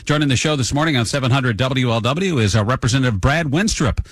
Joining the show this morning on 700 WLW is Representative Brad Wenstrup.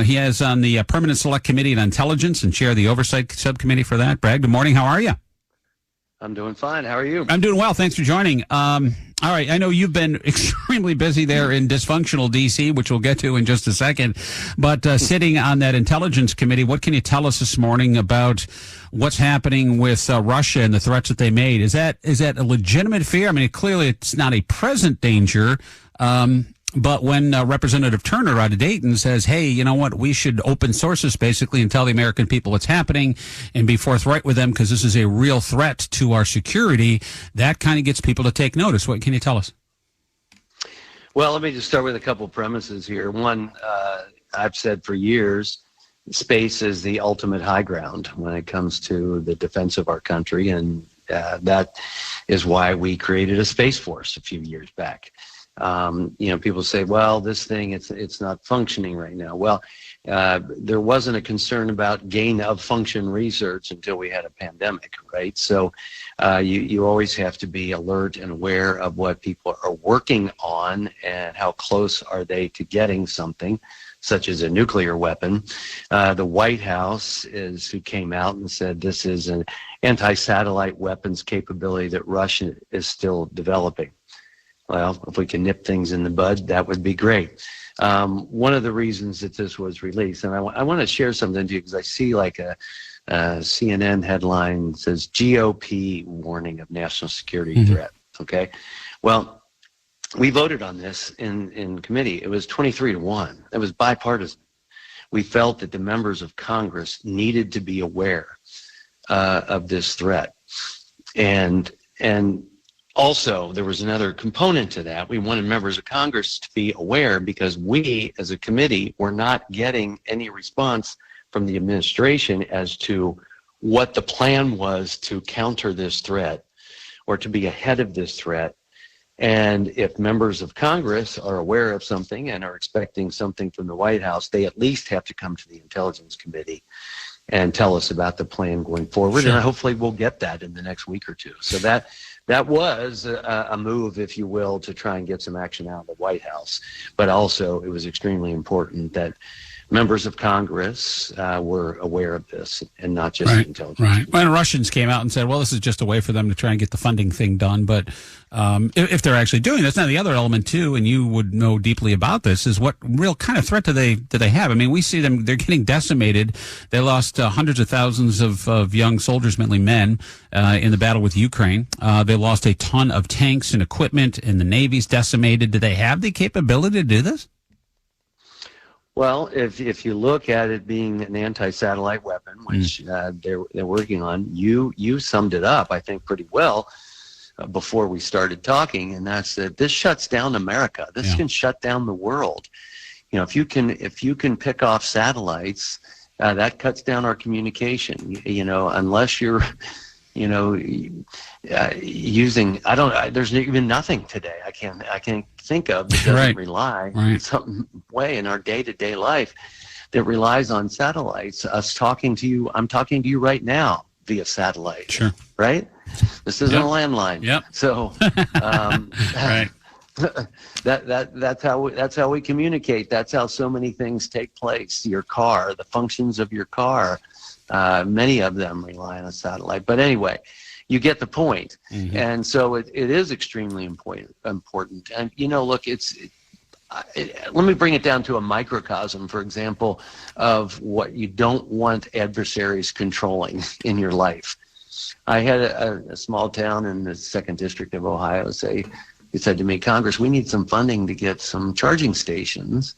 He is on the Permanent Select Committee on Intelligence and chair of the Oversight Subcommittee for that. Brad, good morning. How are you? I'm doing fine. How are you? I'm doing well. Thanks for joining. All right. I know you've been extremely busy there in dysfunctional D.C., which we'll get to in just a second. But sitting on that Intelligence Committee, what can you tell us this morning about what's happening with Russia and the threats that they made? Is that a legitimate fear? I mean, clearly it's not a present danger. But when Representative Turner out of Dayton says, hey, you know what, we should open sources basically and tell the American people what's happening and be forthright with them because this is a real threat to our security, that kind of gets people to take notice. What can you tell us? Well, let me just start with a couple premises here. One, I've said for years, space is the ultimate high ground when it comes to the defense of our country, and that is why we created a Space Force a few years back. People say, well, this thing, it's not functioning right now. Well, there wasn't a concern about gain of function research until we had a pandemic, right? So you always have to be alert and aware of what people are working on and how close are they to getting something, such as a nuclear weapon. The White House who came out and said this is an anti-satellite weapons capability that Russia is still developing. Well, if we can nip things in the bud, that would be great. One of the reasons that this was released, and I want to share something to you because I see like a CNN headline that says GOP warning of national security threat. Okay, well, we voted on this in committee. It was 23-1. It was bipartisan. We felt that the members of Congress needed to be aware of this threat, and also, there was another component to that. We wanted members of Congress to be aware because we, as a committee, were not getting any response from the administration as to what the plan was to counter this threat or to be ahead of this threat. And if members of Congress are aware of something and are expecting something from the White House, they at least have to come to the Intelligence Committee and tell us about the plan going forward. Sure. And hopefully we'll get that in the next week or two. So that was a move, if you will, to try and get some action out of the White House. But also, it was extremely important that members of Congress were aware of this and not just the intelligence. Right. When Russians came out and said, well, this is just a way for them to try and get the funding thing done. But if they're actually doing this, now the other element, too, and you would know deeply about this, is what real kind of threat do they have? I mean, we see them, they're getting decimated. They lost hundreds of thousands of young soldiers, mainly men, in the battle with Ukraine. They lost a ton of tanks and equipment, and the Navy's decimated. Do they have the capability to do this? Well, if you look at it being an anti-satellite weapon, which they're working on, you summed it up, I think, pretty well before we started talking, and that's that this shuts down America. This can shut down the world. You know, if you can pick off satellites, that cuts down our communication. You know, unless you're using, there's even nothing today I can't think of that doesn't rely in some way in our day-to-day life that relies on satellites. Us talking to you, I'm talking to you right now via satellite. Sure. Right? This isn't a landline. Yep. So that's how we communicate. That's how so many things take place. Your car, the functions of your car, many of them rely on a satellite. But anyway, you get the point. And so it is extremely important. And, you know, look, let me bring it down to a microcosm, for example, of what you don't want adversaries controlling in your life. I had a small town in the 2nd District of Ohio he said to me, Congress, we need some funding to get some charging stations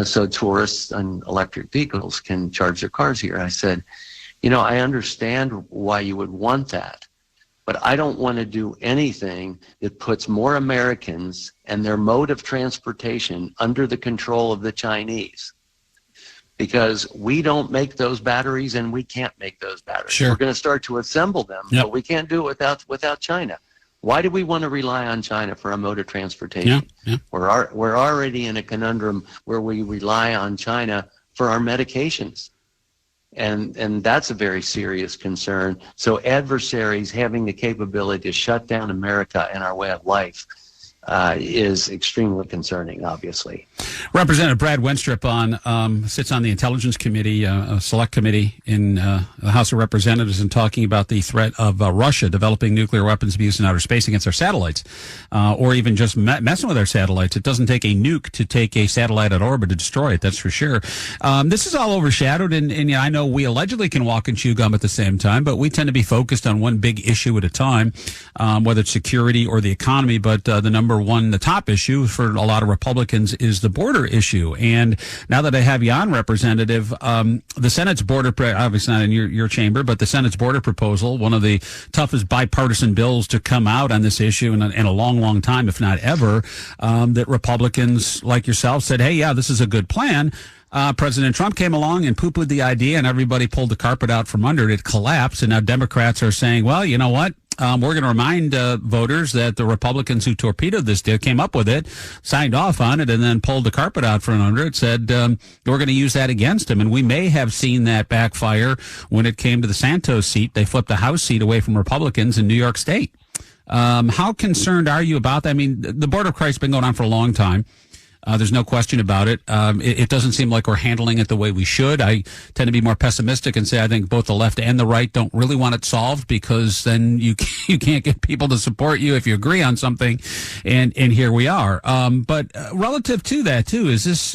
so tourists and electric vehicles can charge their cars here. I said, you know, I understand why you would want that, but I don't want to do anything that puts more Americans and their mode of transportation under the control of the Chinese, because we don't make those batteries and we can't make those batteries. Sure. We're going to start to assemble them, but we can't do it without China. Why do we want to rely on China for our mode of transportation? We're already in a conundrum where we rely on China for our medications. And that's a very serious concern. So adversaries having the capability to shut down America and our way of life is extremely concerning, obviously. Representative Brad Wenstrup sits on the Intelligence Committee, a select committee in the House of Representatives, and talking about the threat of Russia developing nuclear weapons abuse in outer space against our satellites, or even just messing with our satellites. It doesn't take a nuke to take a satellite out of orbit to destroy it, that's for sure. This is all overshadowed, and I know we allegedly can walk and chew gum at the same time, but we tend to be focused on one big issue at a time, whether it's security or the economy, but the top issue for a lot of Republicans is the border issue. And now that I have you on, Representative, the Senate's border, obviously not in your chamber, but the Senate's border proposal, one of the toughest bipartisan bills to come out on this issue in a long, long time, if not ever, that Republicans like yourself said, hey, yeah, this is a good plan. President Trump came along and poo-pooed the idea, and everybody pulled the carpet out from under it. It collapsed, and now Democrats are saying, well, you know what? We're going to remind voters that the Republicans who torpedoed this deal came up with it, signed off on it, and then pulled the carpet out from under it, said we're going to use that against him. And we may have seen that backfire when it came to the Santos seat. They flipped the House seat away from Republicans in New York State. How concerned are you about that? I mean, the border crisis has been going on for a long time. There's no question about it. It doesn't seem like we're handling it the way we should. I tend to be more pessimistic and say I think both the left and the right don't really want it solved, because then you can't get people to support you if you agree on something. And here we are. But relative to that too,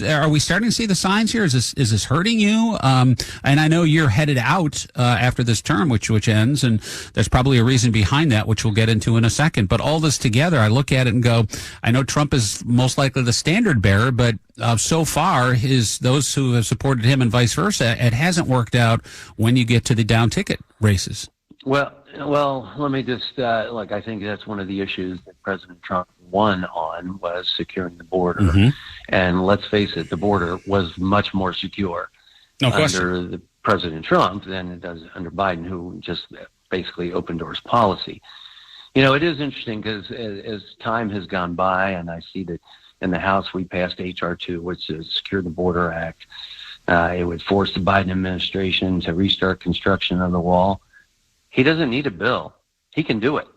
are we starting to see the signs here? Is this hurting you? And I know you're headed out after this term, which ends, and there's probably a reason behind that, which we'll get into in a second. But all this together, I look at it and go, I know Trump is most likely the standard bearer, but so far those who have supported him and vice versa, it hasn't worked out when you get to the down ticket races. Well, let me just I think that's one of the issues that President Trump won on, was securing the border. Mm-hmm. And let's face it, the border was much more secure under the President Trump than it does under Biden, who just basically open doors policy. You know, it is interesting because as time has gone by, and I see that in the House, we passed H.R. 2, which is Secure the Border Act. It would force the Biden administration to restart construction of the wall. He doesn't need a bill. He can do it.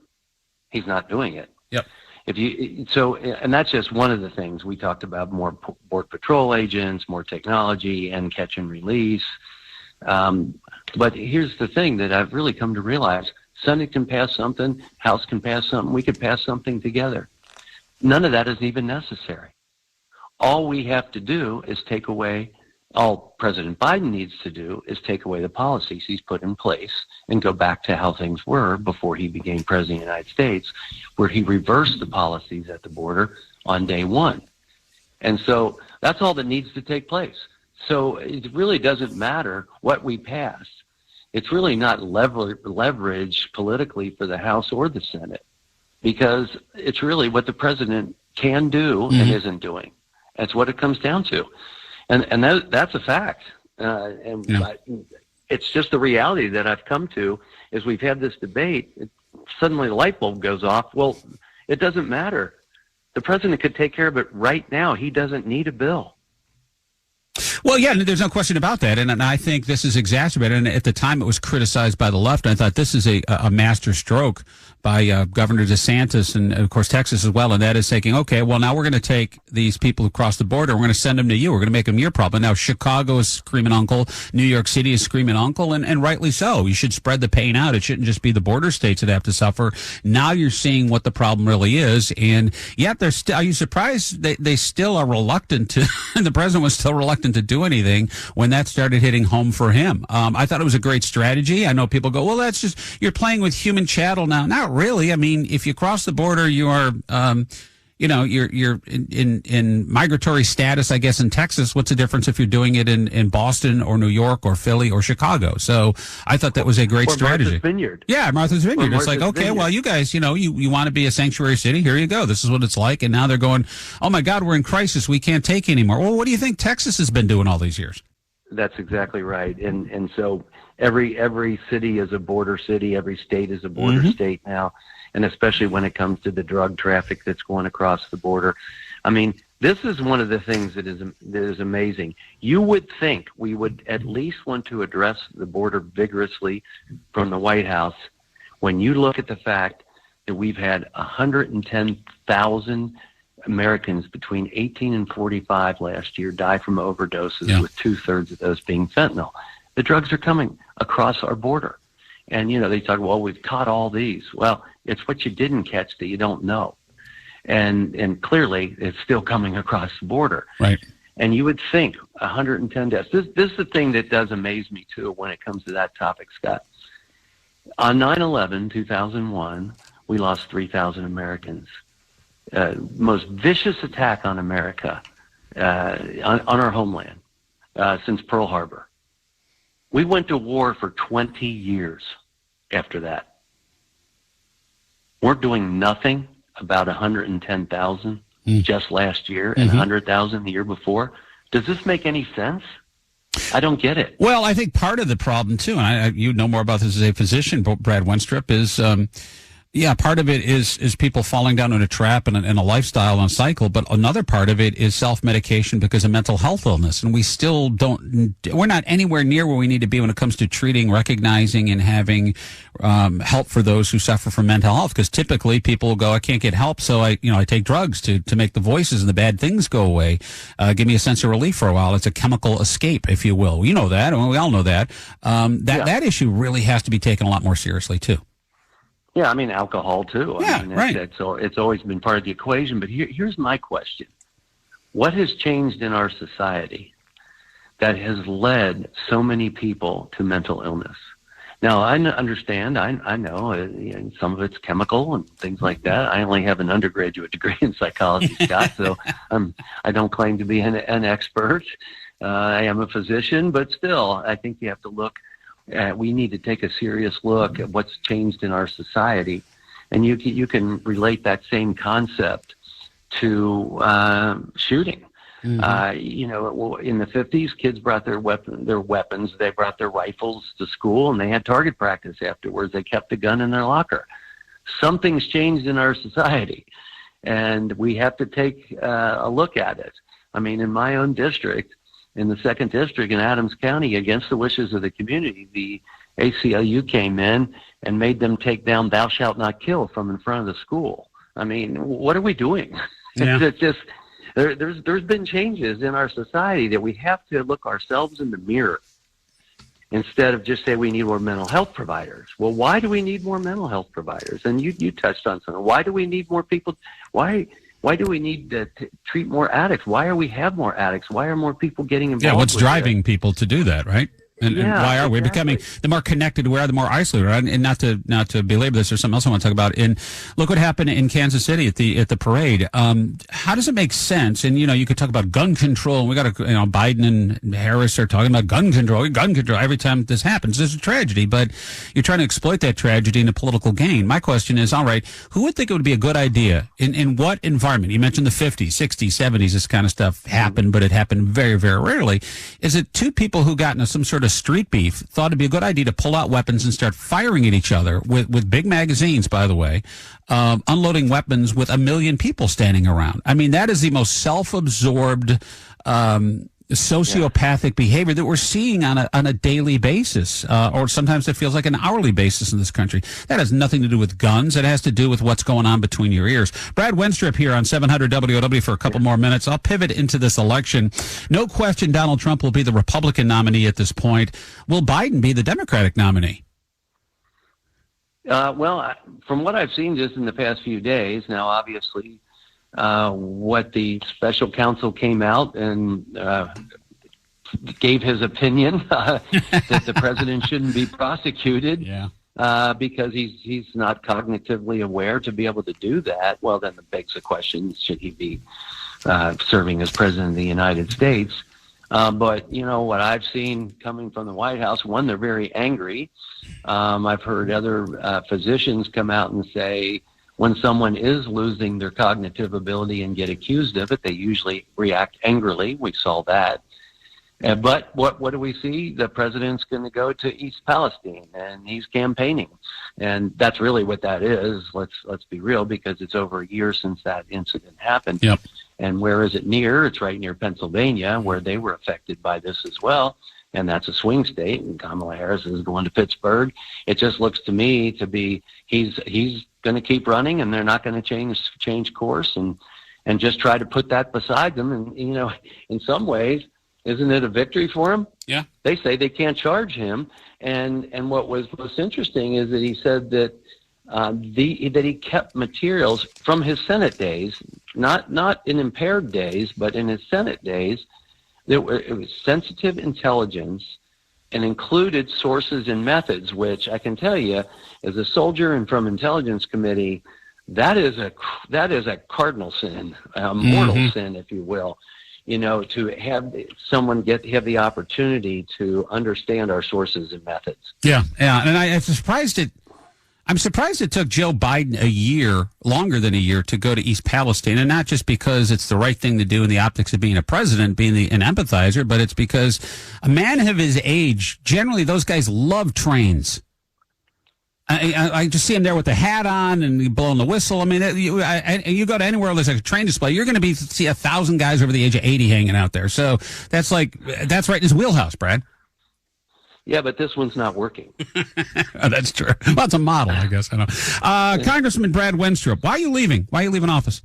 He's not doing it. Yep. And that's just one of the things we talked about: more Border Patrol agents, more technology, and catch and release. But here's the thing that I've really come to realize: Senate can pass something, House can pass something, we could pass something together. None of that is even necessary. All we have to do is all President Biden needs to do is take away the policies he's put in place and go back to how things were before he became president of the United States, where he reversed the policies at the border on day one. And so that's all that needs to take place. So it really doesn't matter what we pass. It's really not leverage politically for the House or the Senate, because it's really what the president can do and isn't doing. That's what it comes down to. And that's a fact. It's just the reality that I've come to is we've had this debate. Suddenly the light bulb goes off. Well, it doesn't matter. The president could take care of it right now. He doesn't need a bill. Well, yeah, there's no question about that. And I think this is exacerbated. And at the time it was criticized by the left. I thought this is a master stroke by Governor DeSantis and, of course, Texas as well. And that is thinking, okay, well, now we're going to take these people who cross the border. We're going to send them to you. We're going to make them your problem. Now, Chicago is screaming uncle. New York City is screaming uncle, and rightly so. You should spread the pain out. It shouldn't just be the border states that have to suffer. Now you're seeing what the problem really is. And yet they're still, are you surprised they still are reluctant to, the president was still reluctant to do anything when that started hitting home for him. I thought it was a great strategy. I know people go, well, that's just, you're playing with human chattel now. Not really. I mean, if you cross the border, you are, you're in migratory status, I guess, in Texas. What's the difference if you're doing it in Boston or New York or Philly or Chicago? So I thought that was a great strategy. Martha's Vineyard. Yeah, Martha's Vineyard. It's like, okay, Vineyard. Well, you guys, you want to be a sanctuary city. Here you go. This is what it's like. And now they're going, oh my God, we're in crisis. We can't take anymore. Well, what do you think Texas has been doing all these years? That's exactly right. And so every city is a border city. Every state is a border state now. And especially when it comes to the drug traffic that's going across the border. I mean, this is one of the things that is amazing. You would think we would at least want to address the border vigorously from the White House when you look at the fact that we've had 110,000 Americans between 18 and 45 last year die from overdoses, with 2/3 of those being fentanyl. The drugs are coming across our border. And, they talk, well, we've caught all these. Well, it's what you didn't catch that you don't know. And clearly, it's still coming across the border. Right. And you would think 110 deaths. This is the thing that does amaze me, too, when it comes to that topic, Scott. On 9/11, 2001, we lost 3,000 Americans. Most vicious attack on America, on our homeland, since Pearl Harbor. We went to war for 20 years after that. We're doing nothing about 110,000 just last year and 100,000 the year before. Does this make any sense? I don't get it. Well, I think part of the problem, too, and you know more about this as a physician, Brad Wenstrup, is part of it is people falling down in a trap and a lifestyle and a cycle, but another part of it is self-medication because of mental health illness, and we're not anywhere near where we need to be when it comes to treating, recognizing, and having help for those who suffer from mental health, because typically people will go, I can't get help, so I take drugs to make the voices and the bad things go away, give me a sense of relief for a while. It's a chemical escape, if you will. You know that, and we all know that. That issue really has to be taken a lot more seriously, too. Yeah, I mean, alcohol, too. Right. It's always been part of the equation. But here's my question. What has changed in our society that has led so many people to mental illness? Now, I understand. I know some of it's chemical and things like that. I only have an undergraduate degree in psychology, Scott, so I don't claim to be an expert. I am a physician, but still, I think you have to look. We need to take a serious look at what's changed in our society, and you can relate that same concept to shooting. In the 50s, kids brought their weapons. They brought their rifles to school, and they had target practice afterwards. They kept the gun in their locker. Something's changed in our society, and we have to take a look at it. I mean, in my own district, in the 2nd District in Adams County, against the wishes of the community, the ACLU came in and made them take down "Thou shalt not kill" from in front of the school. I mean, what are we doing? Yeah. It's just there's been changes in our society that we have to look ourselves in the mirror instead of just say we need more mental health providers. Well, why do we need more mental health providers? And you touched on something. Why do we need more people? Why do we need to treat more addicts? Why are we have more addicts? Why are more people getting involved? Yeah, what's driving people to do that, right? And why are we becoming, the more connected we are, the more isolated, right? And not to belabor this, there's something else I want to talk about. Look what happened in Kansas City at the parade. How does it make sense? And, you could talk about gun control, and we got to, Biden and Harris are talking about gun control every time this happens. There's a tragedy, but you're trying to exploit that tragedy into political gain. My question is, all right, who would think it would be a good idea? In what environment? You mentioned the 50s, 60s, 70s, this kind of stuff happened, but it happened very, very rarely. Is it two people who got into some sort of street beef thought it'd be a good idea to pull out weapons and start firing at each other with big magazines, by the way, unloading weapons with 1 million people standing around? I mean, that is the most self-absorbed, sociopathic behavior that we're seeing on a daily basis, or sometimes it feels like an hourly basis in this country. That has nothing to do with guns. It has to do with what's going on between your ears. Brad Wenstrup here on 700 WOW for a couple more minutes. I'll pivot into this election. No question Donald Trump will be the Republican nominee at this point. Will Biden be the Democratic nominee? Well, from what I've seen just in the past few days, now obviously what the special counsel came out and gave his opinion that the president shouldn't be prosecuted because he's not cognitively aware to be able to do that. Well, then it begs the question, should he be serving as president of the United States? But, what I've seen coming from the White House, one, they're very angry. I've heard other physicians come out and say, when someone is losing their cognitive ability and get accused of it, they usually react angrily. We saw that. But what do we see? The president's going to go to East Palestine, and he's campaigning. And that's really what that is. Let's be real, because it's over a year since that incident happened. Yep. And where is it near? It's right near Pennsylvania, where they were affected by this as well. And that's a swing state, and Kamala Harris is going to Pittsburgh. It just looks to me to be he's going to keep running, and they're not going to change course. And and just try to put that beside them. And, you know, in some ways, isn't it a victory for him? Yeah. They say they can't charge him. And what was most interesting is that he said that that he kept materials from his Senate days, not in impaired days, but in his Senate days. It was sensitive intelligence and included sources and methods, which I can tell you, as a soldier and from Intelligence Committee, that is a cardinal sin, a mortal sin, if you will. You know, to have someone have the opportunity to understand our sources and methods. Yeah, and I'm surprised it took Joe Biden longer than a year, to go to East Palestine, and not just because it's the right thing to do in the optics of being a president, being an empathizer, but it's because a man of his age, generally those guys love trains. I just see him there with the hat on and blowing the whistle. I mean, you go to anywhere where there's a train display, you're going to see 1,000 guys over the age of 80 hanging out there. So that's right in his wheelhouse, Brad. Yeah, but this one's not working. That's true. Well, it's a model, I guess. I know. Congressman Brad Wenstrup, why are you leaving? Why are you leaving office?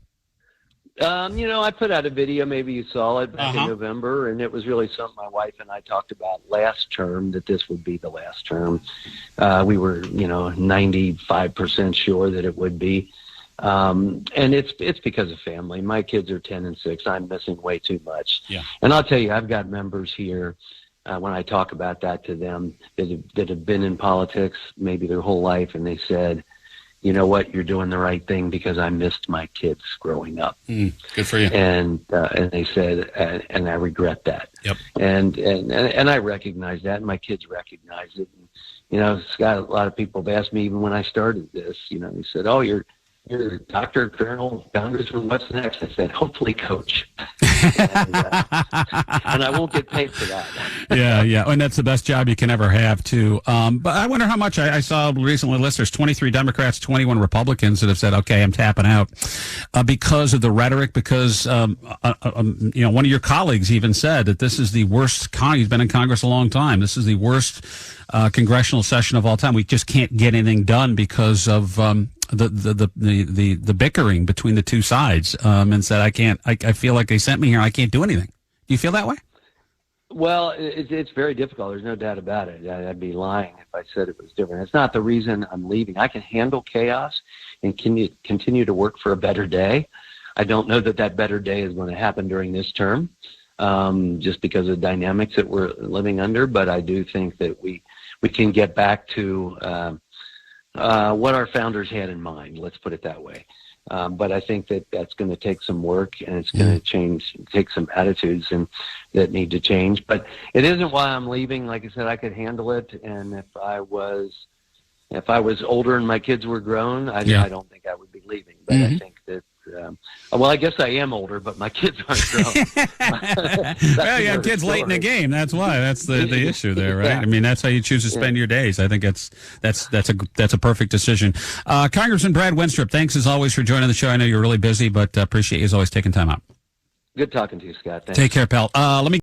You know, I put out a video, maybe you saw it back in November, and it was really something my wife and I talked about last term, that this would be the last term. We were, 95% sure that it would be. And it's because of family. My kids are 10 and 6. I'm missing way too much. Yeah. And I'll tell you, I've got members here, when I talk about that to them, that have been in politics maybe their whole life, and they said, you know what, you're doing the right thing because I missed my kids growing up. Good for you. And they said, and I regret that. Yep. And I recognize that, and my kids recognize it. And, you know, Scott, a lot of people have asked me even when I started this, you know, they said, oh, you're a doctor, colonel, congressman, what's next? I said, hopefully coach. And I won't get paid for that. Yeah. And that's the best job you can ever have, too. But I wonder how much I saw recently. There's 23 Democrats, 21 Republicans that have said, okay, I'm tapping out because of the rhetoric, because, one of your colleagues even said that this is the worst, he's been in Congress a long time, this is the worst congressional session of all time. We just can't get anything done because of the bickering between the two sides, and said, I feel like they sent me here. I can't do anything. Do you feel that way? Well, it's very difficult. There's no doubt about it. I'd be lying if I said it was different. It's not the reason I'm leaving. I can handle chaos and continue to work for a better day. I don't know that better day is going to happen during this term, just because of the dynamics that we're living under. But I do think that we can get back to what our founders had in mind. Let's put it that way. But I think that's going to take some work, and it's going to take some attitudes that need to change. But it isn't why I'm leaving. Like I said, I could handle it. And if I was older and my kids were grown, I don't think I would be leaving. But I think that, well, I guess I am older, but my kids aren't grown. Well, you have kids late in the game. That's why. That's the issue there, right? Yeah. I mean, that's how you choose to spend your days. I think that's a perfect decision. Congressman Brad Wenstrup, thanks as always for joining the show. I know you're really busy, but appreciate you as always taking time out. Good talking to you, Scott. Thanks. Take care, pal. Let me